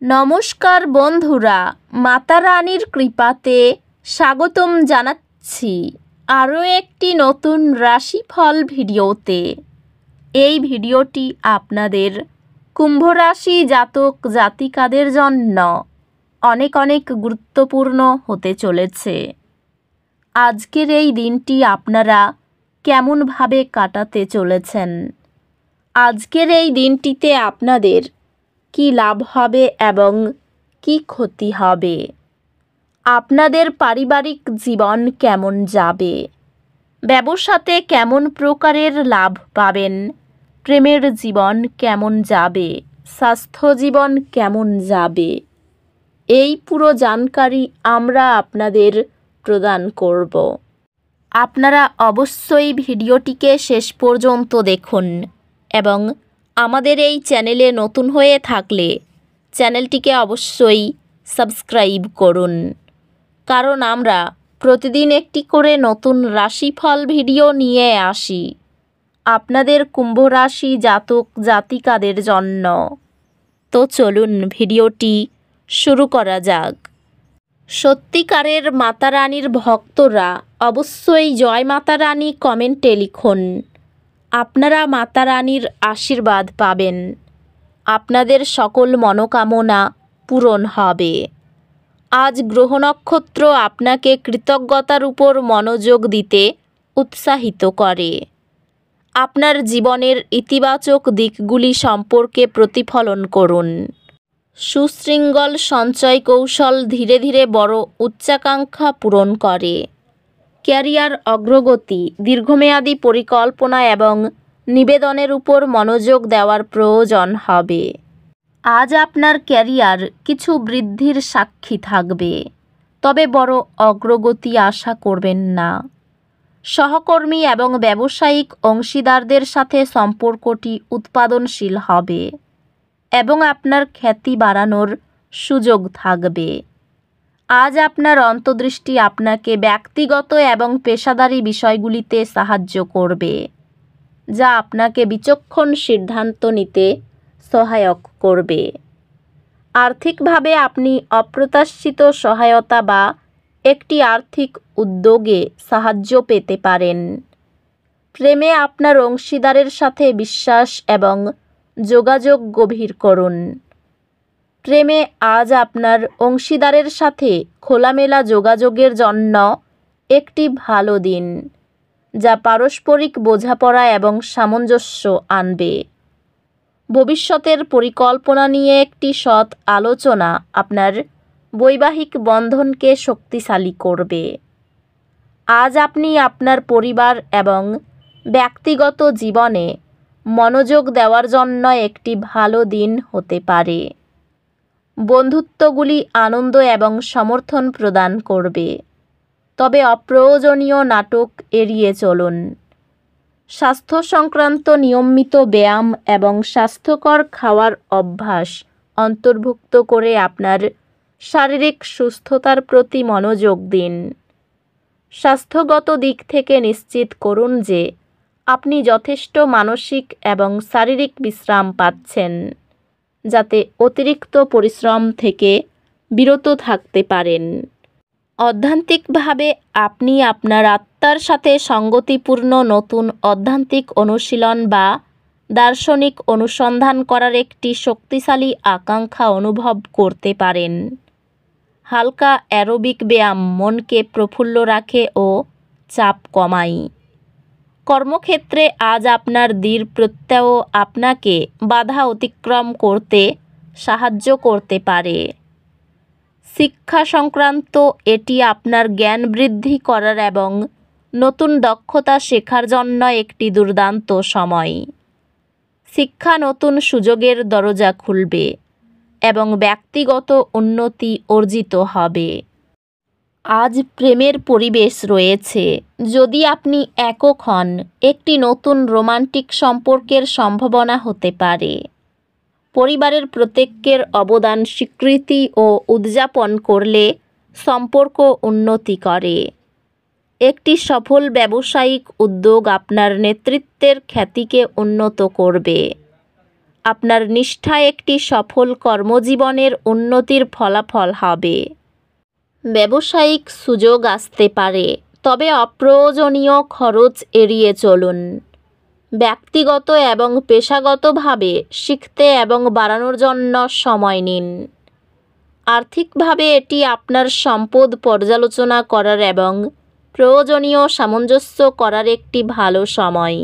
নমস্কার বন্ধুরা, মাতা রানীর কৃপাতে স্বাগতম জানাচ্ছি আরও একটি নতুন রাশিফল ভিডিওতে। এই ভিডিওটি আপনাদের কুম্ভ রাশি জাতক জাতিকাদের জন্য অনেক অনেক গুরুত্বপূর্ণ হতে চলেছে। আজকের এই দিনটি আপনারা কেমনভাবে কাটাতে চলেছেন, আজকের এই দিনটিতে আপনাদের কি লাভ হবে এবং কি ক্ষতি হবে, আপনাদের পারিবারিক জীবন কেমন যাবে, ব্যবসাতে কেমন প্রকারের লাভ পাবেন, প্রেমের জীবন কেমন যাবে, স্বাস্থ্য জীবন কেমন যাবে, এই পুরো জানকারি আমরা আপনাদের প্রদান করব। আপনারা অবশ্যই ভিডিওটিকে শেষ পর্যন্ত দেখুন এবং আমাদের এই চ্যানেলে নতুন হয়ে থাকলে চ্যানেলটিকে অবশ্যই সাবস্ক্রাইব করুন, কারণ আমরা প্রতিদিন একটি করে নতুন রাশিফল ভিডিও নিয়ে আসি আপনাদের কুম্ভ রাশি জাতক জাতিকাদের জন্য। তো চলুন ভিডিওটি শুরু করা যাক। সত্যিকারের মাতা রানীর ভক্তরা অবশ্যই জয় মাতা রানী কমেন্টে লিখুন। আপনারা মাতা রানীর আশীর্বাদ পাবেন, আপনাদের সকল মনোকামনা পূরণ হবে। আজ গ্রহ নক্ষত্র আপনাকে কৃতজ্ঞতার উপর মনোযোগ দিতে উৎসাহিত করে। আপনার জীবনের ইতিবাচক দিকগুলি সম্পর্কে প্রতিফলন করুন। সুশৃঙ্খল সঞ্চয় কৌশল ধীরে ধীরে বড় উচ্চাকাঙ্ক্ষা পূরণ করে। ক্যারিয়ার অগ্রগতি, দীর্ঘমেয়াদী পরিকল্পনা এবং নিবেদনের উপর মনোযোগ দেওয়ার প্রয়োজন হবে। আজ আপনার ক্যারিয়ার কিছু বৃদ্ধির সাক্ষী থাকবে, তবে বড় অগ্রগতি আশা করবেন না। সহকর্মী এবং ব্যবসায়িক অংশীদারদের সাথে সম্পর্কটি উৎপাদনশীল হবে এবং আপনার খ্যাতি বাড়ানোর সুযোগ থাকবে। আজ আপনার অন্তর্দৃষ্টি আপনাকে ব্যক্তিগত এবং পেশাদারী বিষয়গুলিতে সাহায্য করবে, যা আপনাকে বিচক্ষণ সিদ্ধান্ত নিতে সহায়ক করবে। আর্থিকভাবে আপনি অপ্রত্যাশিত সহায়তা বা একটি আর্থিক উদ্যোগে সাহায্য পেতে পারেন। প্রেমে আপনার অংশীদারের সাথে বিশ্বাস এবং যোগাযোগ গভীর করুন। প্রেমে আজ আপনার অংশীদারের সাথে খোলামেলা যোগাযোগের জন্য একটি ভালো দিন, যা পারস্পরিক বোঝাপড়া এবং সামঞ্জস্য আনবে। ভবিষ্যতের পরিকল্পনা নিয়ে একটি সৎ আলোচনা আপনার বৈবাহিক বন্ধনকে শক্তিশালী করবে। আজ আপনি আপনার পরিবার এবং ব্যক্তিগত জীবনে মনোযোগ দেওয়ার জন্য একটি ভালো দিন হতে পারে। বন্ধুত্বগুলি আনন্দ এবং সমর্থন প্রদান করবে, তবে অপ্রয়োজনীয় নাটক এড়িয়ে চলুন। স্বাস্থ্য সংক্রান্ত নিয়মিত ব্যায়াম এবং স্বাস্থ্যকর খাওয়ার অভ্যাস অন্তর্ভুক্ত করে আপনার শারীরিক সুস্থতার প্রতি মনোযোগ দিন। স্বাস্থ্যগত দিক থেকে নিশ্চিত করুন যে আপনি যথেষ্ট মানসিক এবং শারীরিক বিশ্রাম পাচ্ছেন, যাতে অতিরিক্ত পরিশ্রম থেকে বিরত থাকতে পারেন। অধ্যাত্মিকভাবে আপনি আপনার আত্মার সাথে সঙ্গতিপূর্ণ নতুন অধ্যাত্মিক অনুশীলন বা দার্শনিক অনুসন্ধান করার একটি শক্তিশালী আকাঙ্ক্ষা অনুভব করতে পারেন। হালকা অ্যারোবিক ব্যায়াম মনকে প্রফুল্ল রাখে ও চাপ কমায়। কর্মক্ষেত্রে আজ আপনার দৃঢ় প্রত্যয় আপনাকে বাধা অতিক্রম করতে সাহায্য করতে পারে। শিক্ষা সংক্রান্ত এটি আপনার জ্ঞান বৃদ্ধি করার এবং নতুন দক্ষতা শেখার জন্য একটি দুর্দান্ত সময়। শিক্ষা নতুন সুযোগের দরজা খুলবে এবং ব্যক্তিগত উন্নতি অর্জিত হবে। আজ প্রেমের পরিবেশ রয়েছে। যদি আপনি একক হন, একটি নতুন রোমান্টিক সম্পর্কের সম্ভাবনা হতে পারে। পরিবারের প্রত্যেকের অবদান স্বীকৃতি ও উদযাপন করলে সম্পর্ক উন্নতি করে। একটি সফল ব্যবসায়িক উদ্যোগ আপনার নেতৃত্বের খ্যাতিকে উন্নত করবে। আপনার নিষ্ঠা একটি সফল কর্মজীবনের উন্নতির ফলাফল হবে। ব্যবসায়িক সুযোগ আসতে পারে, তবে অপ্রয়োজনীয় খরচ এড়িয়ে চলুন। ব্যক্তিগত এবং পেশাগতভাবে শিখতে এবং বাড়ানোর জন্য সময় নিন। আর্থিকভাবে এটি আপনার সম্পদ পর্যালোচনা করার এবং প্রয়োজনীয় সামঞ্জস্য করার একটি ভালো সময়।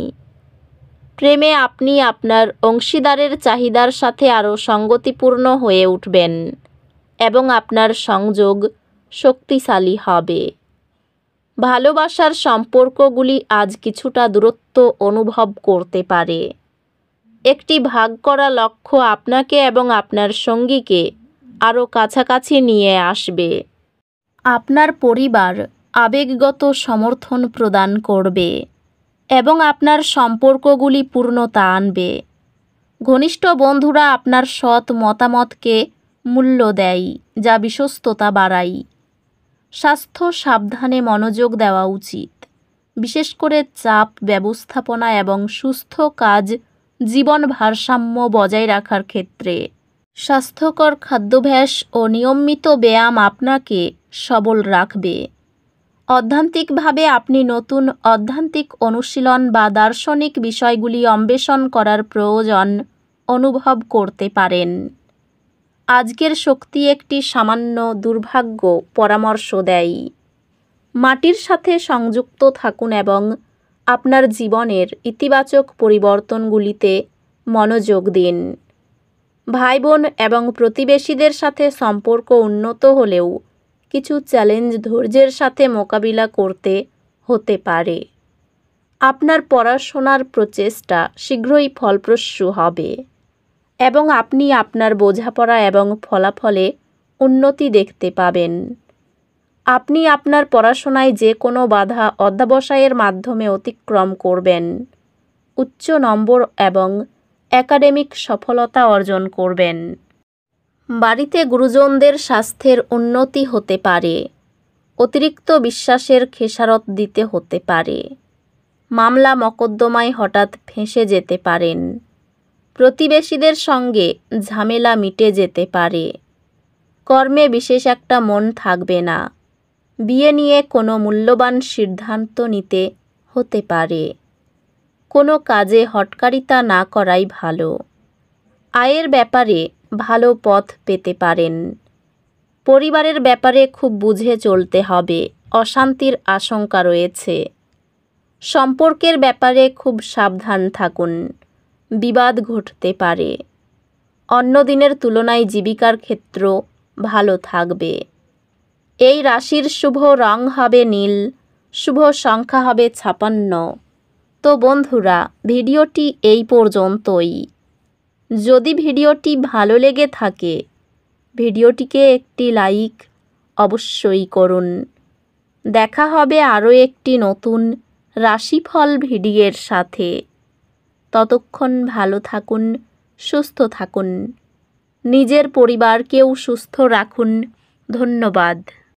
প্রেমে আপনি আপনার অংশীদারের চাহিদার সাথে আরও সঙ্গতিপূর্ণ হয়ে উঠবেন এবং আপনার সংযোগ শক্তিশালী হবে। ভালোবাসার সম্পর্কগুলি আজ কিছুটা দূরত্ব অনুভব করতে পারে। একটি ভাগ করা লক্ষ্য আপনাকে এবং আপনার সঙ্গীকে আরও কাছাকাছি নিয়ে আসবে। আপনার পরিবার আবেগগত সমর্থন প্রদান করবে এবং আপনার সম্পর্কগুলি পূর্ণতা আনবে। ঘনিষ্ঠ বন্ধুরা আপনার সৎ মতামতকে মূল্য দেয়, যা বিশ্বস্ততা বাড়ায়। স্বাস্থ্য সাবধানে মনোযোগ দেওয়া উচিত, বিশেষ করে চাপ ব্যবস্থাপনা এবং সুস্থ কাজ জীবন ভারসাম্য বজায় রাখার ক্ষেত্রে। স্বাস্থ্যকর খাদ্যাভ্যাস ও নিয়মিত ব্যায়াম আপনাকে সবল রাখবে। অধ্যাত্মিকভাবে আপনি নতুন অধ্যাত্মিক অনুশীলন বা দার্শনিক বিষয়গুলি অন্বেষণ করার প্রয়োজন অনুভব করতে পারেন। আজকের শক্তি একটি সামান্য দুর্ভাগ্য পরামর্শ দেয়। মাটির সাথে সংযুক্ত থাকুন এবং আপনার জীবনের ইতিবাচক পরিবর্তনগুলিতে মনোযোগ দিন। ভাই বোন এবং প্রতিবেশীদের সাথে সম্পর্ক উন্নত হলেও কিছু চ্যালেঞ্জ ধৈর্যের সাথে মোকাবিলা করতে হতে পারে। আপনার পড়াশোনার প্রচেষ্টা শীঘ্রই ফলপ্রসূ হবে এবং আপনি আপনার বোঝাপড়া এবং ফলাফলে উন্নতি দেখতে পাবেন। আপনি আপনার পড়াশোনায় যে কোনো বাধা অধ্যবসায়ের মাধ্যমে অতিক্রম করবেন, উচ্চ নম্বর এবং একাডেমিক সফলতা অর্জন করবেন। বাড়িতে গুরুজনদের স্বাস্থ্যের উন্নতি হতে পারে। অতিরিক্ত বিশ্বাসের খেসারত দিতে হতে পারে। মামলা মোকদ্দমায় হঠাৎ ফেঁসে যেতে পারেন। প্রতিবেশীদের সঙ্গে ঝামেলা মিটে যেতে পারে। কর্মে বিশেষ একটা মন থাকবে না। বিয়ে নিয়ে কোনো মূল্যবান সিদ্ধান্ত নিতে হতে পারে। কোনো কাজে হঠকারিতা না করাই ভালো। আয়ের ব্যাপারে ভালো পথ পেতে পারেন। পরিবারের ব্যাপারে খুব বুঝে চলতে হবে, অশান্তির আশঙ্কা রয়েছে। সম্পর্কের ব্যাপারে খুব সাবধান থাকুন, বিবাদ ঘটতে পারে। অন্য দিনের তুলনায় জীবিকার ক্ষেত্র ভালো থাকবে। এই রাশির শুভ রং হবে নীল, শুভ সংখ্যা হবে 56। তো বন্ধুরা, ভিডিওটি এই পর্যন্তই। যদি ভিডিওটি ভালো লেগে থাকে, ভিডিওটিকে একটি লাইক অবশ্যই করুন। দেখা হবে আরও একটি নতুন রাশিফল ভিডিওর সাথে। ততক্ষণ ভালো থাকুন, সুস্থ থাকুন, নিজের পরিবারকেও সুস্থ রাখুন। ধন্যবাদ।